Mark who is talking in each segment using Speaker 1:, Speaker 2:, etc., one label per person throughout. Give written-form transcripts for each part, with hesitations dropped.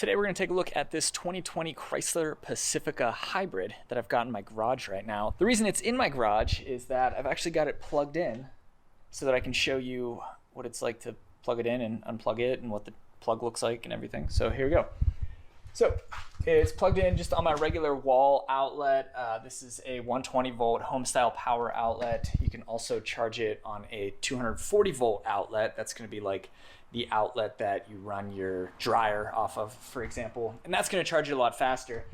Speaker 1: Today we're going to take a look at this 2020 Chrysler Pacifica Hybrid that I've got in my garage right now. The reason it's in my garage is that I've actually got it plugged in so that I can show you what it's like to plug it in and unplug it and what the plug looks like and everything. So here we go. So it's plugged in just on my regular wall outlet. This is a 120 volt home style power outlet. You can also charge it on a 240 volt outlet. That's going to be like the outlet that you run your dryer off of, for example, and that's going to charge it a lot faster.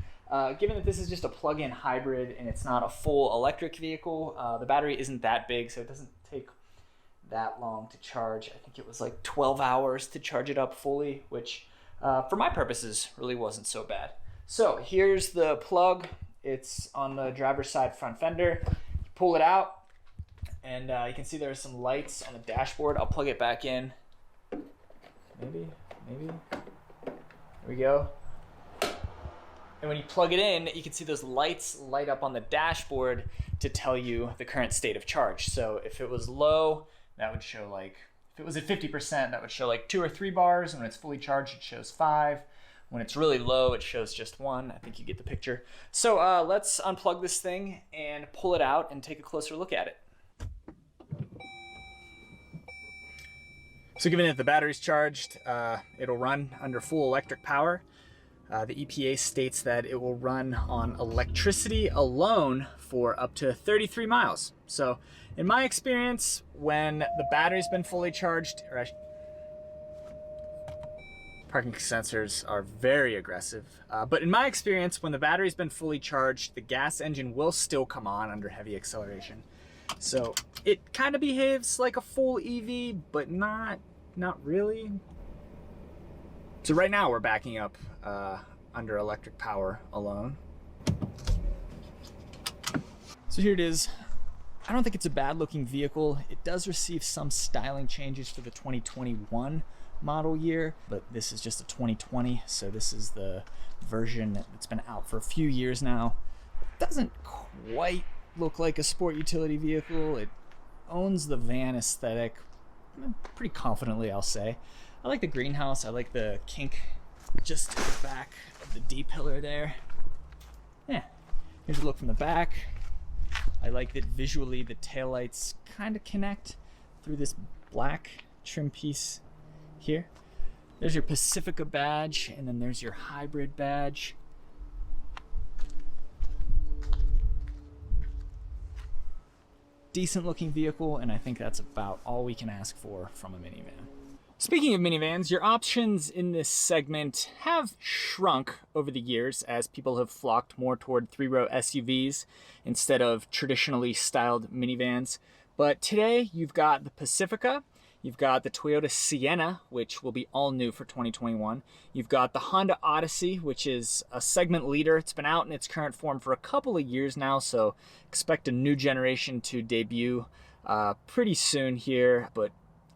Speaker 1: Given that this is just a plug-in hybrid and it's not a full electric vehicle, the battery isn't that big, so it doesn't take that long to charge. I think it was like 12 hours to charge it up fully, which for my purposes really wasn't so bad. So here's the plug. It's on the driver's side front fender. You pull it out and you can see there's some lights on the dashboard. I'll plug it back in. Maybe. There we go. And when you plug it in, you can see those lights light up on the dashboard to tell you the current state of charge. So if it was low, that would show like, if it was at 50%, that would show like 2 or 3 bars. And when it's fully charged, it shows 5. When it's really low, it shows just 1. I think you get the picture. So let's unplug this thing and pull it out and take a closer look at it. So given that the battery's charged, it'll run under full electric power. The EPA states that it will run on electricity alone for up to 33 miles. So in my experience, when the battery's been fully charged, parking sensors are very aggressive. But in my experience, when the battery's been fully charged, the gas engine will still come on under heavy acceleration. So it kind of behaves like a full EV, but not really. So right now we're backing up under electric power alone. So here it is. I don't think it's a bad looking vehicle. It does receive some styling changes for the 2021 model year, but this is just a 2020. So this is the version that's been out for a few years now. It doesn't quite look like a sport utility vehicle. It owns the van aesthetic pretty confidently, I'll say. I like the greenhouse. I like the kink just at the back of the D pillar there. Yeah, here's a look from the back. I like that visually the taillights kind of connect through this black trim piece here. There's your Pacifica badge, and then there's your hybrid badge. Decent looking vehicle, and I think that's about all we can ask for from a minivan. Speaking of minivans, your options in this segment have shrunk over the years as people have flocked more toward 3-row SUVs instead of traditionally styled minivans. But today you've got the Pacifica, you've got the Toyota Sienna, which will be all new for 2021. You've got the Honda Odyssey, which is a segment leader. It's been out in its current form for a couple of years now, so expect a new generation to debut pretty soon here, but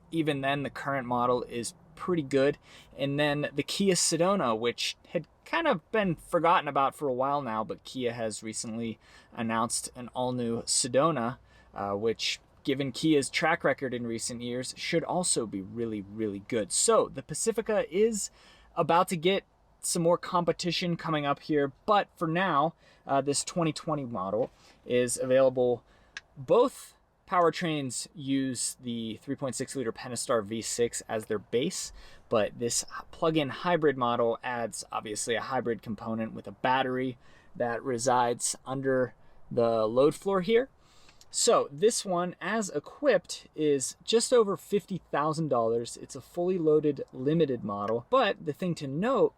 Speaker 1: even then the current model is pretty good. And then the Kia Sedona, which had kind of been forgotten about for a while now, but Kia has recently announced an all-new Sedona, which, given Kia's track record in recent years, should also be really, really good. So the Pacifica is about to get some more competition coming up here, but for now, this 2020 model is available. Both powertrains use the 3.6 liter Pentastar V6 as their base, but this plug-in hybrid model adds obviously a hybrid component with a battery that resides under the load floor here. So this one, as equipped, is just over $50,000. It's a fully loaded limited model, but the thing to note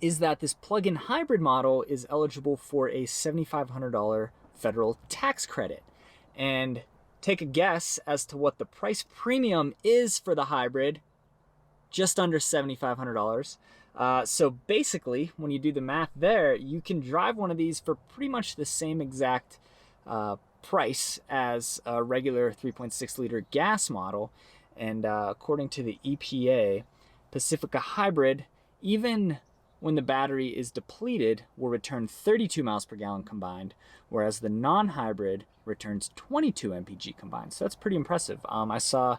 Speaker 1: is that this plug-in hybrid model is eligible for a $7,500 federal tax credit. And take a guess as to what the price premium is for the hybrid. Just under $7,500. So basically, when you do the math there, you can drive one of these for pretty much the same exact price as a regular 3.6 liter gas model. And according to the EPA, Pacifica Hybrid, even when the battery is depleted, will return 32 miles per gallon combined, whereas the non-hybrid returns 22 mpg combined. So that's pretty impressive. I saw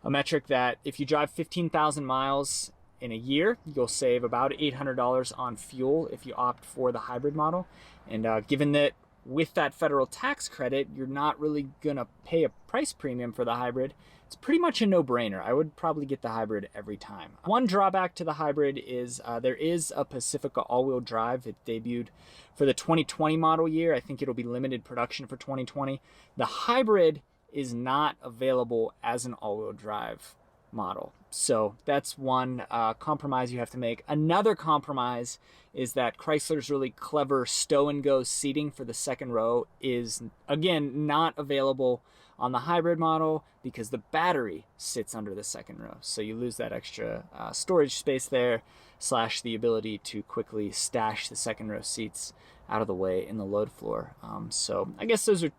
Speaker 1: a metric that if you drive 15,000 miles in a year, you'll save about $800 on fuel if you opt for the hybrid model. And given that with that federal tax credit, you're not really gonna pay a price premium for the hybrid, it's pretty much a no-brainer. I would probably get the hybrid every time. One drawback to the hybrid is there is a Pacifica all-wheel drive. It debuted for the 2020 model year. I think it'll be limited production for 2020. The hybrid is not available as an all-wheel drive model. So that's one compromise you have to make. Another compromise is that Chrysler's really clever stow and go seating for the second row is, again, not available on the hybrid model because the battery sits under the second row. So you lose that extra storage space there, / the ability to quickly stash the second row seats out of the way in the load floor. So I guess those are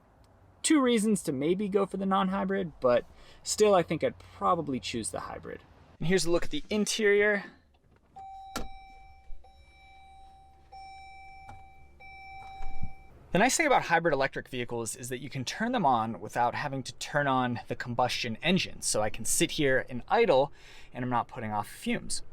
Speaker 1: two reasons to maybe go for the non-hybrid, but still I think I'd probably choose the hybrid. And here's a look at the interior. The nice thing about hybrid electric vehicles is that you can turn them on without having to turn on the combustion engine. So I can sit here and idle and I'm not putting off fumes.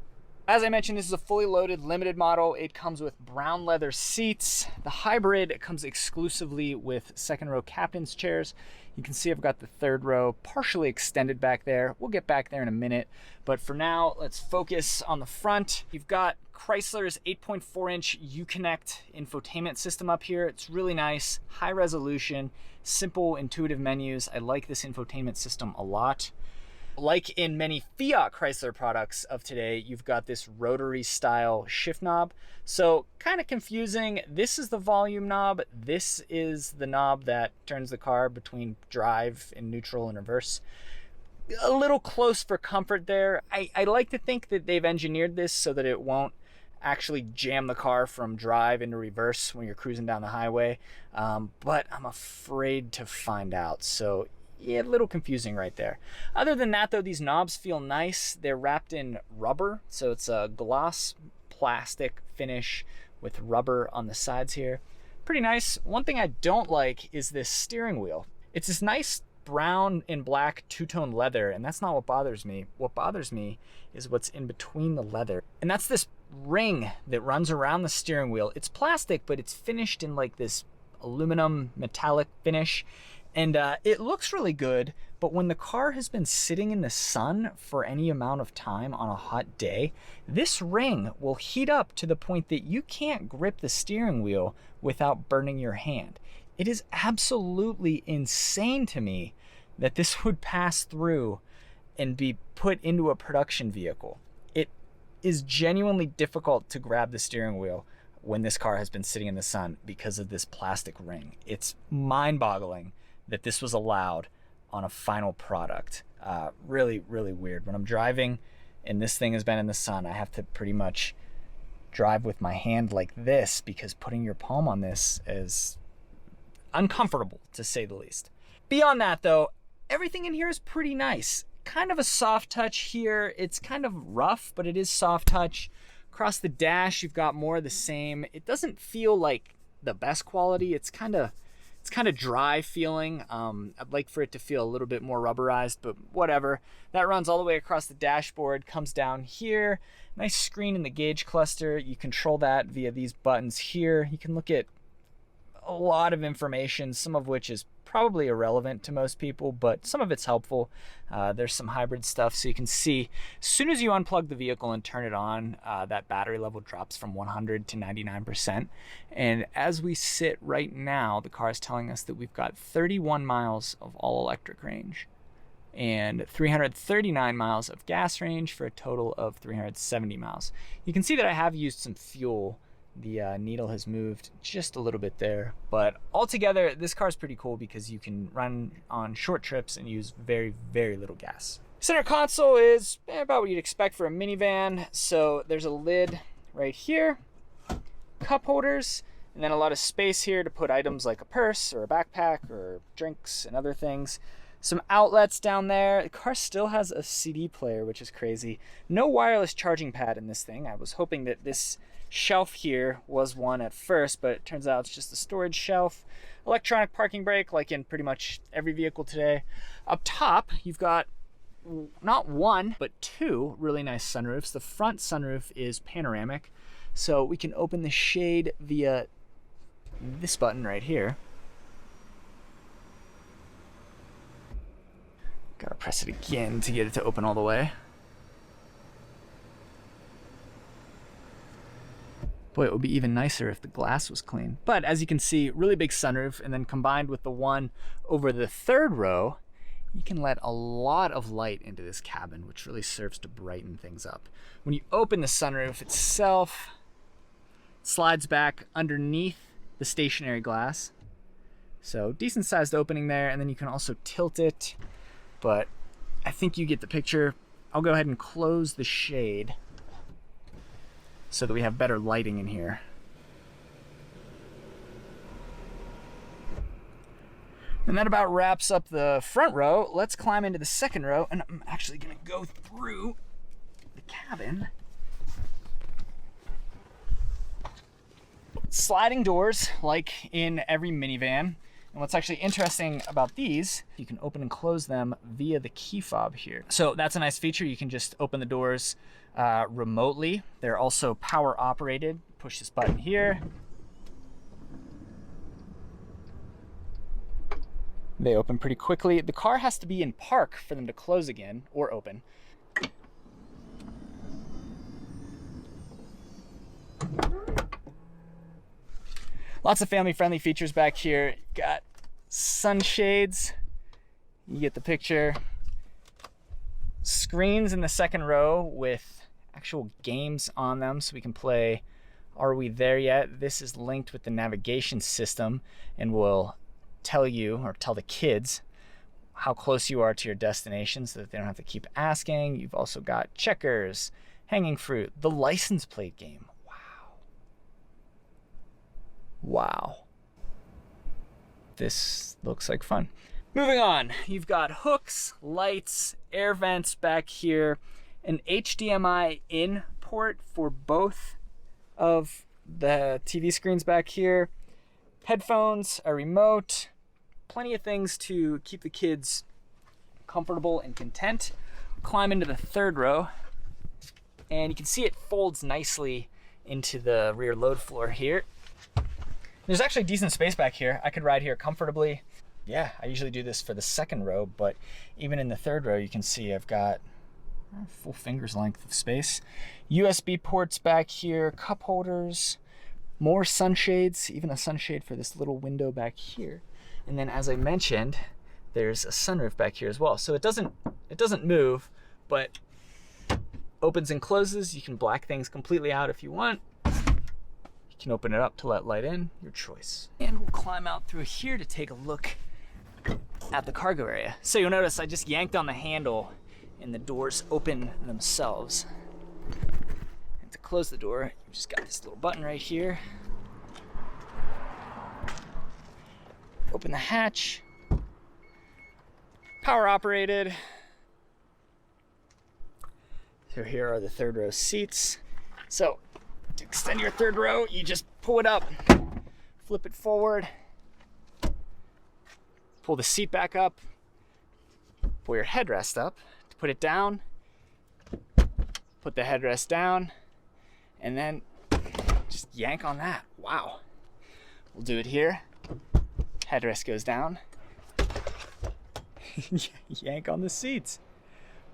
Speaker 1: As I mentioned, this is a fully loaded limited model. It comes with brown leather seats. The hybrid comes exclusively with second row captain's chairs. You can see I've got the third row partially extended back there. We'll get back there in a minute. But for now, let's focus on the front. You've got Chrysler's 8.4-inch Uconnect infotainment system up here. It's really nice, high resolution, simple, intuitive menus. I like this infotainment system a lot. Like in many Fiat Chrysler products of today, you've got this rotary style shift knob. So kind of confusing. This is the volume knob. This is the knob that turns the car between drive and neutral and reverse. A little close for comfort there. I like to think that they've engineered this so that it won't actually jam the car from drive into reverse when you're cruising down the highway. But I'm afraid to find out. So yeah, a little confusing right there. Other than that though, these knobs feel nice. They're wrapped in rubber, so it's a gloss plastic finish with rubber on the sides here. Pretty nice. One thing I don't like is this steering wheel. It's this nice brown and black two-tone leather, and that's not what bothers me. What bothers me is what's in between the leather, and that's this ring that runs around the steering wheel. It's plastic, but it's finished in like this aluminum metallic finish. And it looks really good, but when the car has been sitting in the sun for any amount of time on a hot day, this ring will heat up to the point that you can't grip the steering wheel without burning your hand. It is absolutely insane to me that this would pass through and be put into a production vehicle. It is genuinely difficult to grab the steering wheel when this car has been sitting in the sun because of this plastic ring. It's mind-boggling that this was allowed on a final product. Really, really weird. When I'm driving and this thing has been in the sun, I have to pretty much drive with my hand like this because putting your palm on this is uncomfortable, to say the least. Beyond that though, everything in here is pretty nice. Kind of a soft touch here. It's kind of rough, but it is soft touch. Across the dash, you've got more of the same. It doesn't feel like the best quality. It's kind of dry feeling. I'd like for it to feel a little bit more rubberized, but whatever. That runs all the way across the dashboard, comes down here. Nice screen in the gauge cluster. You control that via these buttons here. You can look at a lot of information, some of which is probably irrelevant to most people, but some of it's helpful. There's some hybrid stuff, so you can see as soon as you unplug the vehicle and turn it on, that battery level drops from 100 to 99%. And as we sit right now, the car is telling us that we've got 31 miles of all electric range and 339 miles of gas range for a total of 370 miles. You can see that I have used some fuel. The needle has moved just a little bit there, but altogether this car is pretty cool because you can run on short trips and use very, very little gas. Center console is about what you'd expect for a minivan. So there's a lid right here, cup holders, and then a lot of space here to put items like a purse or a backpack or drinks and other things. Some outlets down there. The car still has a CD player, which is crazy. No wireless charging pad in this thing. I was hoping that this shelf here was one at first, but it turns out it's just a storage shelf. Electronic parking brake, like in pretty much every vehicle today. Up top, you've got not one, but two really nice sunroofs. The front sunroof is panoramic, so we can open the shade via this button right here. Gotta press it again to get it to open all the way. Boy, it would be even nicer if the glass was clean. But as you can see, really big sunroof, and then combined with the one over the third row, you can let a lot of light into this cabin, which really serves to brighten things up. When you open the sunroof itself, it slides back underneath the stationary glass. So decent sized opening there, and then you can also tilt it, but I think you get the picture. I'll go ahead and close the shade so that we have better lighting in here. And that about wraps up the front row. Let's climb into the second row, and I'm actually gonna go through the cabin. Sliding doors, like in every minivan. And what's actually interesting about these, you can open and close them via the key fob here. So that's a nice feature. You can just open the doors remotely. They're also power operated. Push this button here. They open pretty quickly. The car has to be in park for them to close again or open. Lots of family-friendly features back here. Got sunshades. You get the picture. Screens in the second row with actual games on them, so we can play Are We There Yet? This is linked with the navigation system and will tell you, or tell the kids, how close you are to your destination so that they don't have to keep asking. You've also got checkers, hanging fruit, the license plate game. Wow. This looks like fun. Moving on, you've got hooks, lights, air vents back here, an HDMI in port for both of the TV screens back here, headphones, a remote, plenty of things to keep the kids comfortable and content. Climb into the third row, and you can see it folds nicely into the rear load floor here. There's actually decent space back here. I could ride here comfortably. Yeah, I usually do this for the second row, but even in the third row, you can see I've got a full finger's length of space. USB ports back here, cup holders, more sunshades, even a sunshade for this little window back here. And then as I mentioned, there's a sunroof back here as well. So it doesn't move, but opens and closes. You can black things completely out if you want. You can open it up to let light in, your choice. And we'll climb out through here to take a look at the cargo area. So you'll notice I just yanked on the handle and the doors open themselves. And to close the door, you just got this little button right here. Open the hatch. Power operated. So here are the third row seats. So to extend your third row, you just pull it up, flip it forward, pull the seat back up, pull your headrest up to put it down, put the headrest down, and then just yank on that. Wow. We'll do it here. Headrest goes down. Yank on the seats.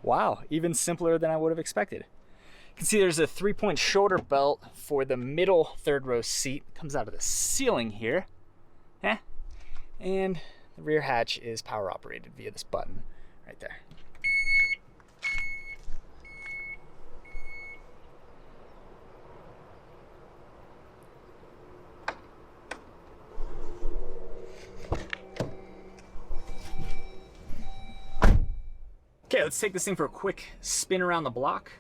Speaker 1: Wow, even simpler than I would have expected. You can see there's a 3-point shoulder belt for the middle third row seat. It comes out of the ceiling here. And the rear hatch is power operated via this button right there. Okay, let's take this thing for a quick spin around the block.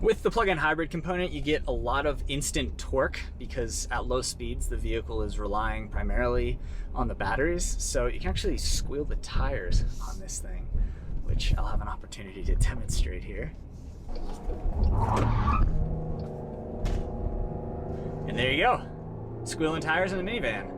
Speaker 1: With the plug-in hybrid component, you get a lot of instant torque because at low speeds, the vehicle is relying primarily on the batteries. So you can actually squeal the tires on this thing, which I'll have an opportunity to demonstrate here. And there you go. Squealing tires in a minivan.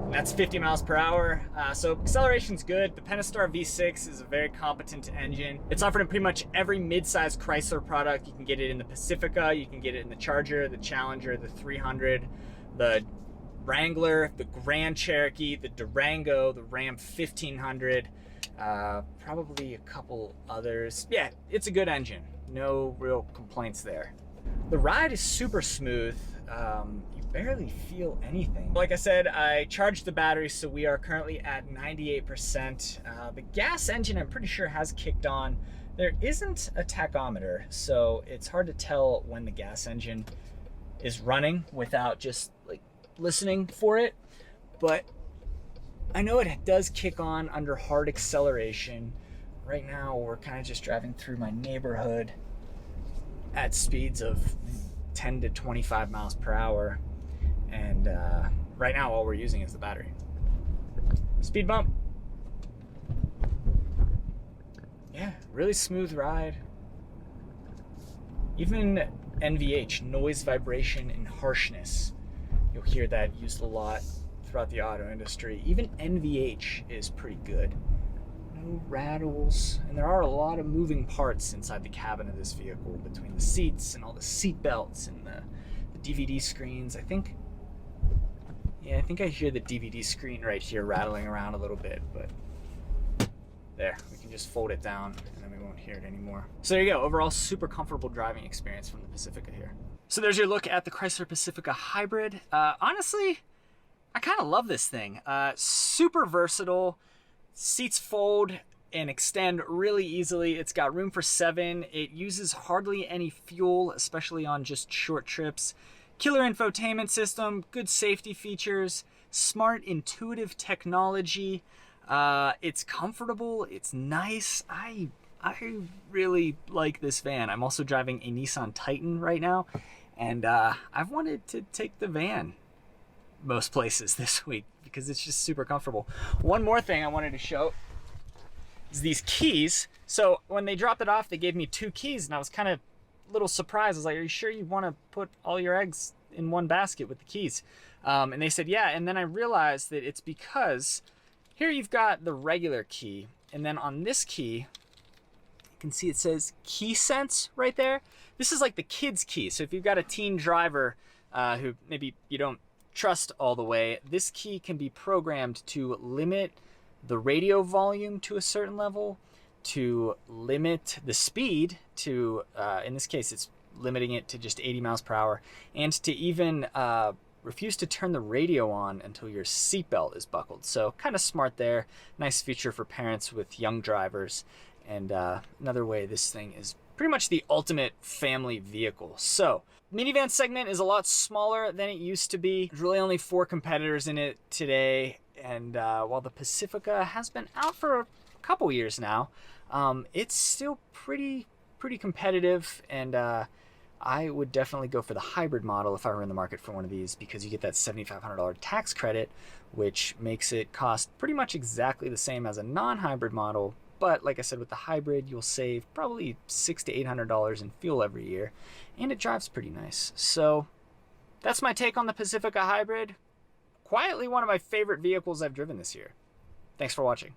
Speaker 1: And that's 50 miles per hour. So acceleration's good. The Pentastar V6 is a very competent engine. It's offered in pretty much every mid-size Chrysler product. You can get it in the Pacifica, you can get it in the Charger, the Challenger, the 300, the Wrangler, the Grand Cherokee, the Durango, the Ram 1500, probably a couple others. Yeah, it's a good engine. No real complaints there. The ride is super smooth. You barely feel anything. Like I said, I charged the battery, so we are currently at 98%. The gas engine, I'm pretty sure, has kicked on. There isn't a tachometer, so it's hard to tell when the gas engine is running without just like listening for it. But I know it does kick on under hard acceleration. Right now, we're kind of just driving through my neighborhood at speeds of 10 to 25 miles per hour. And right now, all we're using is the battery. Speed bump. Yeah, really smooth ride. Even NVH, noise, vibration, and harshness. You'll hear that used a lot throughout the auto industry. Even NVH is pretty good. No rattles, and there are a lot of moving parts inside the cabin of this vehicle, between the seats and all the seat belts and the DVD screens. I think I hear the DVD screen right here rattling around a little bit, but there, we can just fold it down and then we won't hear it anymore. So there you go, overall super comfortable driving experience from the Pacifica here. So there's your look at the Chrysler Pacifica Hybrid. Honestly, I kind of love this thing. Super versatile, seats fold and extend really easily. It's got room for 7. It uses hardly any fuel, especially on just short trips. Killer infotainment system, good safety features, smart, intuitive technology. It's comfortable, it's nice. I really like this van. I'm also driving a Nissan Titan right now, and I've wanted to take the van most places this week because it's just super comfortable. One more thing I wanted to show is these keys. So when they dropped it off, they gave me 2 keys, and I was kind of a little surprised. I was like, are you sure you want to put all your eggs in one basket with the keys? And they said, yeah. And then I realized that it's because here you've got the regular key, and then on this key, you can see it says Key Sense right there. This is like the kid's key. So if you've got a teen driver who maybe you don't trust all the way, this key can be programmed to limit the radio volume to a certain level, to limit the speed to, in this case, it's limiting it to just 80 miles per hour, and to even refuse to turn the radio on until your seatbelt is buckled. So kind of smart there. Nice feature for parents with young drivers. And another way this thing is pretty much the ultimate family vehicle. So minivan segment is a lot smaller than it used to be. There's really only 4 competitors in it today. And while the Pacifica has been out for a couple years now, it's still pretty competitive. And I would definitely go for the hybrid model if I were in the market for one of these, because you get that $7,500 tax credit, which makes it cost pretty much exactly the same as a non-hybrid model. But like I said, with the hybrid, you'll save probably $600 to $800 in fuel every year, and it drives pretty nice. So that's my take on the Pacifica Hybrid. Quietly one of my favorite vehicles I've driven this year. Thanks for watching.